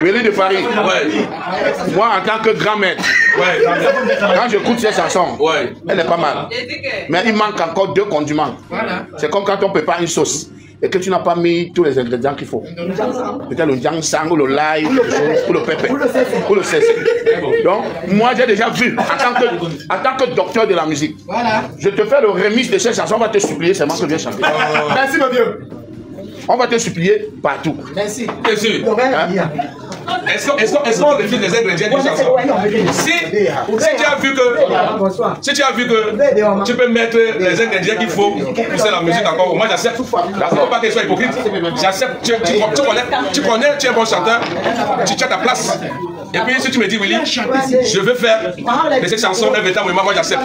Willy de Paris. Ouais. Moi, en tant que grand maître, Ouais. quand j'écoute ces chansons, Ouais. elle est pas mal. Mais il manque encore 2 condiments. C'est comme quand on prépare une sauce et que tu n'as pas mis tous les ingrédients qu'il faut. Peut-être le giang-sang, ou le l'ail, ou le pépé, ou le cèse. Donc, moi, j'ai déjà vu, en tant que docteur de la musique, je te fais le remix de ces chansons, on va te supplier seulement que viens chanter. Merci, mon Dieu. On va te supplier partout. Merci. Bien sûr. Hein? Est-ce qu'on refuse les ingrédients d'une chanson? Si tu as vu que tu peux mettre les ingrédients qu'il faut pour pousser la musique encore, moi j'accepte. Il ne faut pas qu'elle soit hypocrite. J'accepte. Tu connais, tu es un bon chanteur, tu as ta place. Et puis si tu me dis Willy, je veux faire de cette chanson un véritable moment, moi j'accepte.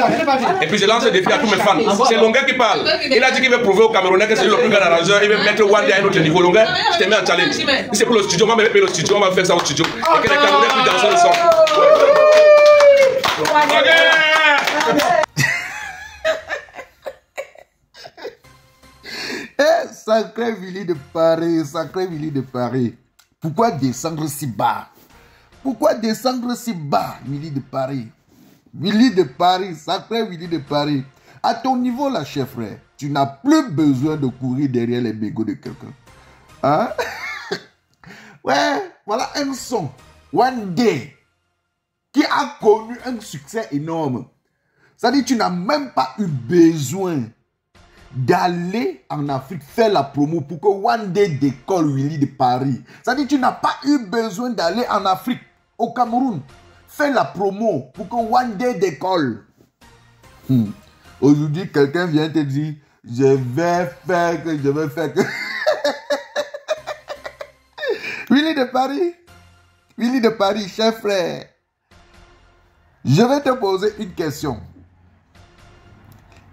Et puis je lance le défi à tous mes fans. C'est Longuet qui parle. Il a dit qu'il veut prouver aux Camerounais que c'est lui le plus grand arrangeur. Il veut mettre One Day à un autre niveau. Longuet, je te mets en challenge. Si c'est pour le studio, on va mettre le studio, on va faire ça au studio. Et que les Camerounais puissent danser le son. Eh, sacré Willy de Paris, sacré Willy de Paris. Pourquoi descendre si bas? Pourquoi descendre si bas, Willy de Paris? Willy de Paris, sacré Willy de Paris. À ton niveau là, chef frère, tu n'as plus besoin de courir derrière les bégots de quelqu'un. Hein? Ouais, voilà un son, One Day, qui a connu un succès énorme. C'est-à-dire, tu n'as même pas eu besoin d'aller en Afrique faire la promo pour que One Day décolle Willy de Paris. C'est-à-dire, tu n'as pas eu besoin d'aller en Afrique, au Cameroun, faire la promo pour que One Day décolle. Aujourd'hui, quelqu'un vient te dire, je vais faire que... Willy de Paris, chef frère, je vais te poser une question.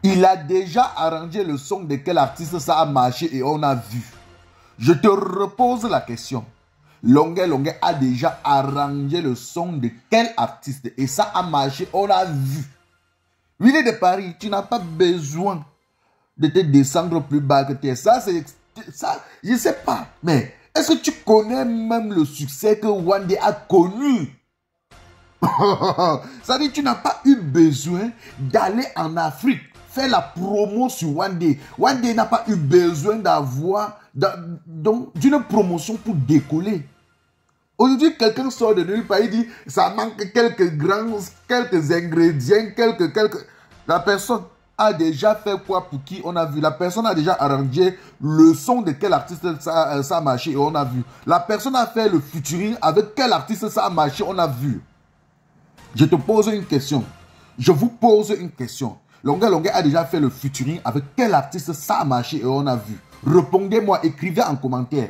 Il a déjà arrangé le son de quel artiste ça a marché et on a vu. Je te repose la question. Longuet a déjà arrangé le son de quel artiste et ça a marché, on a vu. Willy de Paris, tu n'as pas besoin de te descendre plus bas que tu es. Ça, je ne sais pas, mais est-ce que tu connais même le succès que One Day a connu? Ça veut dire que tu n'as pas eu besoin d'aller en Afrique faire la promo sur One Day. One Day n'a pas eu besoin d'avoir d'une promotion pour décoller. Aujourd'hui, quelqu'un sort de nulle part, il dit ça manque quelques ingrédients, quelques... La personne a déjà fait quoi pour qui on a vu. La personne a déjà arrangé le son de quel artiste ça a marché et on a vu. La personne a fait le featuring avec quel artiste ça a marché, on a vu. Je te pose une question. Je vous pose une question. Longuet a déjà fait le featuring avec quel artiste ça a marché et on a vu. Répondez-moi, écrivez en commentaire.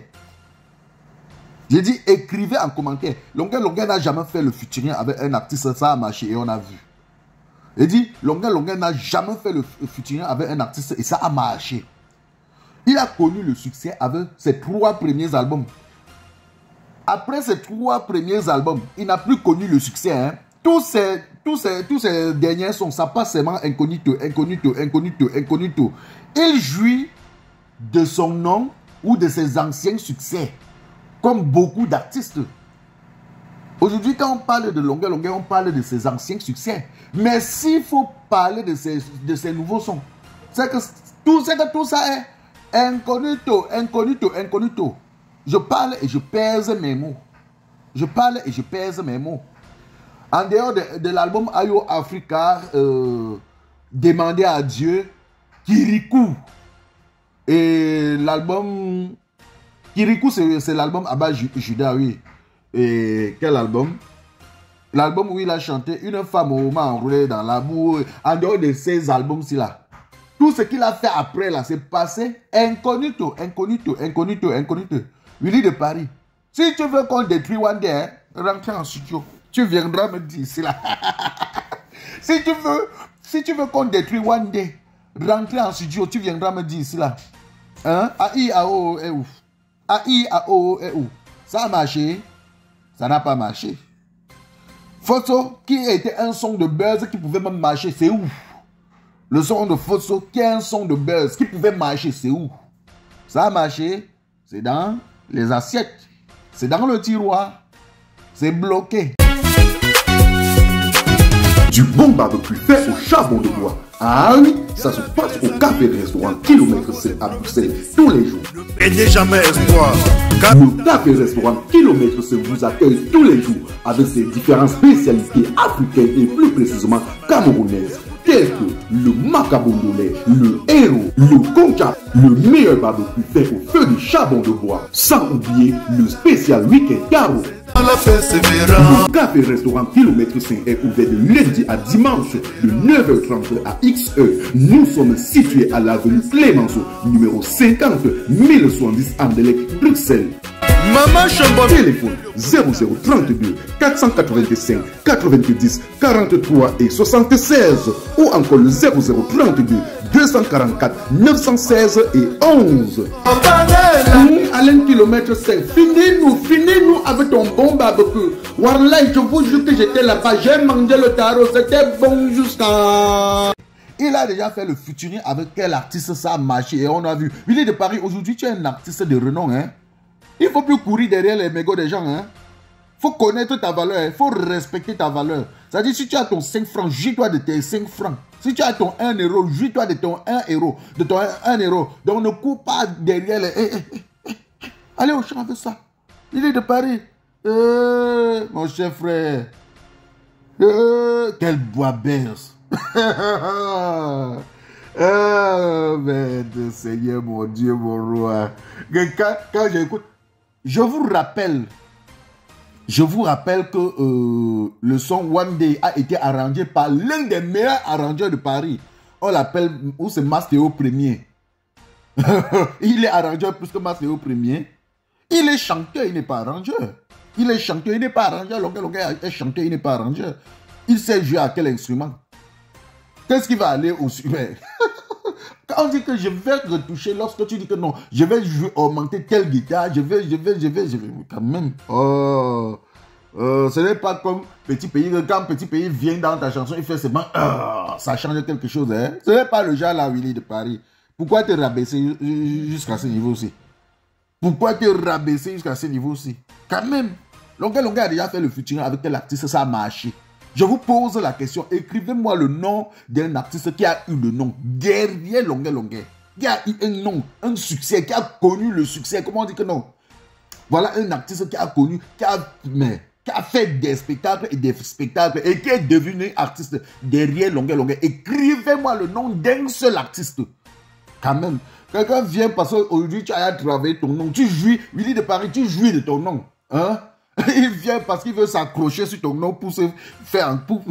J'ai dit écrivez en commentaire. Longuet n'a jamais fait le featuring avec un artiste ça a marché et on a vu. J'ai dit Longuet n'a jamais fait le featuring avec un artiste et ça a marché. Il a connu le succès avec ses 3 premiers albums. Après ses 3 premiers albums, il n'a plus connu le succès. Hein. Tous ces derniers sons, ça passe seulement incognito. Il jouit de son nom ou de ses anciens succès, comme beaucoup d'artistes. Aujourd'hui, quand on parle de Longuet, on parle de ses anciens succès. Mais s'il faut parler de ses nouveaux sons, c'est que tout ça est incognito. Je parle et je pèse mes mots. En dehors de l'album Ayo Africa, Demander à Dieu, Kirikou. Et l'album... Kirikou, c'est l'album Abba Juda, oui. Et quel album? L'album où il a chanté Une femme au moment enroulée dans la boue. En dehors de ces albums-ci là. Tout ce qu'il a fait après là, c'est passé incognito. Willy de Paris. Si tu veux qu'on détruise One Day, hein, rentre en studio. Tu viendras me dire ici là. Si tu veux qu'on détruise One Day, rentre en studio, tu viendras me dire ici là. Hein? Ça a marché? Ça n'a pas marché. Photo qui était un son de buzz qui pouvait même marcher, c'est où? Le son de Photo qui est un son de buzz qui pouvait marcher, c'est où? Ça a marché, c'est dans les assiettes, c'est dans le tiroir. C'est bloqué. Du bon barbecue fait au charbon de bois. Ah oui, ça se passe au café restaurant Kilomètre C à Bruxelles tous les jours. Et n'est jamais espoir. Le café restaurant Kilomètre C vous accueille tous les jours avec ses différentes spécialités africaines et plus précisément camerounaises, telles que le macabondolais, le héros, le concha, le meilleur barbecue fait au feu de charbon de bois, sans oublier le spécial week-end carreau. Le café restaurant Kilomètre 5 est ouvert de lundi à dimanche de 9h30 à XE. Nous sommes situés à l'avenue Clémenceau, numéro 50 1070 Anderlecht, Bruxelles. Maman Chambon. Téléphone 0032 485 90 43 et 76 ou encore le 0032 244 916 et 11. Alain Kilomètre 5, finis-nous avec ton bon barbecue. Wallah, je vous jure que j'étais là-bas, j'ai mangé le tarot, c'était bon jusqu'à... Il a déjà fait le featuring avec quel artiste ça a marché et on a vu. Il est de Paris, aujourd'hui tu es un artiste de renom, hein. Il ne faut plus courir derrière les mégots des gens, hein. Il faut connaître ta valeur, il faut respecter ta valeur. C'est-à-dire, si tu as ton 5 francs, jouis-toi de tes 5 francs. Si tu as ton 1 euro, jouis-toi de ton 1 euro. De ton 1 euro. Donc, ne cours pas derrière les... Allez au champ avec ça. Il est de Paris. Mon cher frère. Quel bois berce. Merde, Seigneur, mon Dieu, mon roi. Quand j'écoute... Je vous rappelle que le son One Day a été arrangé par l'un des meilleurs arrangeurs de Paris. On l'appelle, ou c'est Mastéo Premier. Il est arrangeur plus que Mastéo Premier. Il est chanteur, il n'est pas arrangeur. Il est chanteur, il n'est pas arrangeur. Longueur est chanteur, il n'est pas arrangeur. Il sait jouer à quel instrument. Qu'est-ce qui va aller au super? Quand on dit que je vais retoucher, lorsque tu dis que non, je vais augmenter telle guitare, je vais, quand même. Ce n'est pas comme Petit Pays, quand Petit Pays vient dans ta chanson, il fait seulement, ça change quelque chose, hein. Ce n'est pas le genre là, Willy de Paris. Pourquoi te rabaisser jusqu'à ce niveau-ci? Pourquoi te rabaisser jusqu'à ce niveau-ci? Quand même. Longueur a déjà fait le featuring avec quel artiste, ça a marché. Je vous pose la question, écrivez-moi le nom d'un artiste qui a eu le nom derrière Longueur, qui a eu un nom, un succès, qui a connu le succès. Comment on dit que non? Voilà un artiste qui a connu, qui a fait des spectacles et qui est devenu artiste derrière Longueur. Écrivez-moi le nom d'un seul artiste. Quand même. Quelqu'un vient parce qu'aujourd'hui tu as travaillé ton nom. Tu jouis, Willy de Paris, tu jouis de ton nom. Hein? Il vient parce qu'il veut s'accrocher sur ton nom pour se faire un coup.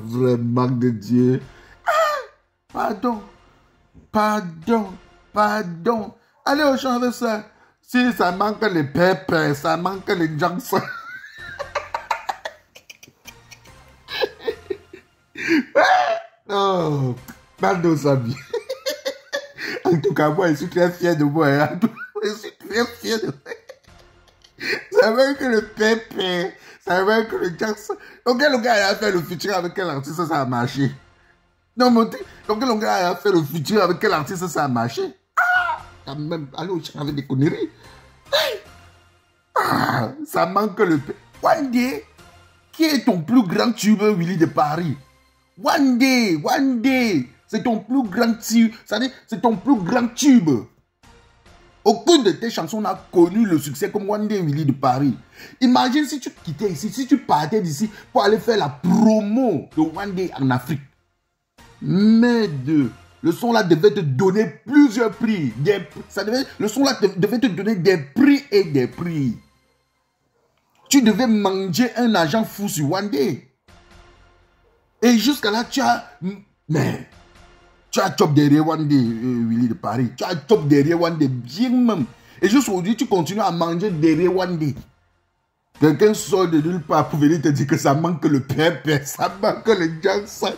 Vraiment de Dieu. Pardon. Allez au champ avec ça. Si ça manque les pépins, ça manque les Jackson. Oh, pardon, Sabi. En tout cas, moi, je suis très fier de moi. Hein. Je suis très fier de moi. Ça veut que le Pépé, ça veut que le Jackson. Donc, le gars a fait le featuring avec quel artiste ça a marché? Non, mon Dieu. Donc, le gars a fait le featuring avec quel artiste ça a marché? Quand même, allez au champ avec des conneries. Ça manque le Pépé. One Day, qui est ton plus grand tube, Willy de Paris? One Day, c'est ton plus grand tube. C'est-à-dire, c'est ton plus grand tube. Aucune de tes chansons n'a connu le succès comme One Day Willy de Paris. Imagine si tu quittais ici, si tu partais d'ici pour aller faire la promo de One Day en Afrique. Merde, le son là devait te donner plusieurs prix. Le son là devait te donner des prix et des prix. Tu devais manger un argent fou sur One Day. Et jusqu'à là, tu as... Mais... Tu as chop derrière One Day, Willy de Paris. Tu as chop derrière One Day, bien même. Et juste aujourd'hui, tu continues à manger derrière One Day. Quelqu'un sort de nulle part pour venir te dire que ça manque le pépé, ça manque le Jackson.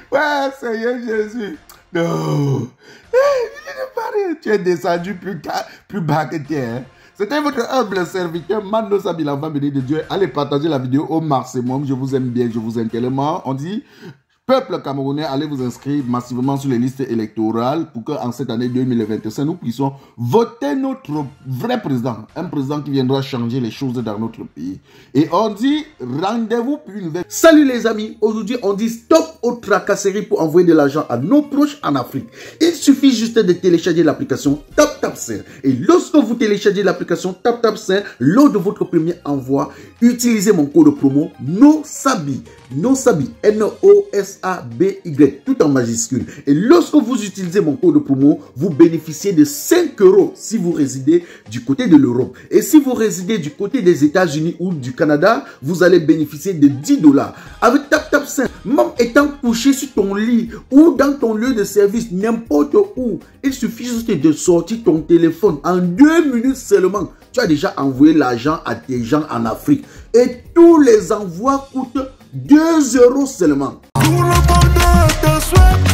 Ouais, Seigneur Jésus. Non. Willy de Paris, tu es descendu plus bas que terre. C'était votre humble serviteur, Mando Sabi, l'enfant béni de Dieu. Allez partager la vidéo au maximum. Je vous aime bien, je vous aime tellement. On dit, Peuple camerounais, allez vous inscrire massivement sur les listes électorales pour qu'en cette année 2025, nous puissions voter notre vrai président. Un président qui viendra changer les choses dans notre pays. Et on dit, rendez-vous pour une nouvelle. Salut les amis, aujourd'hui on dit stop aux tracasseries pour envoyer de l'argent à nos proches en Afrique. Il suffit juste de télécharger l'application TapTapSend. Et lorsque vous téléchargez l'application TapTapSend, lors de votre premier envoi, utilisez mon code promo NOSABI. NOSABI, N-O-S-A-B-Y, tout en majuscule. Et lorsque vous utilisez mon code promo, vous bénéficiez de 5 € si vous résidez du côté de l'Europe. Et si vous résidez du côté des États-Unis ou du Canada, vous allez bénéficier de 10 $. Avec TapTapSend, même étant couché sur ton lit ou dans ton lieu de service, n'importe où, il suffit juste de sortir ton téléphone. En 2 minutes seulement, tu as déjà envoyé l'argent à tes gens en Afrique. Et tous les envois coûtent 2 € seulement. Tout le monde te souhaite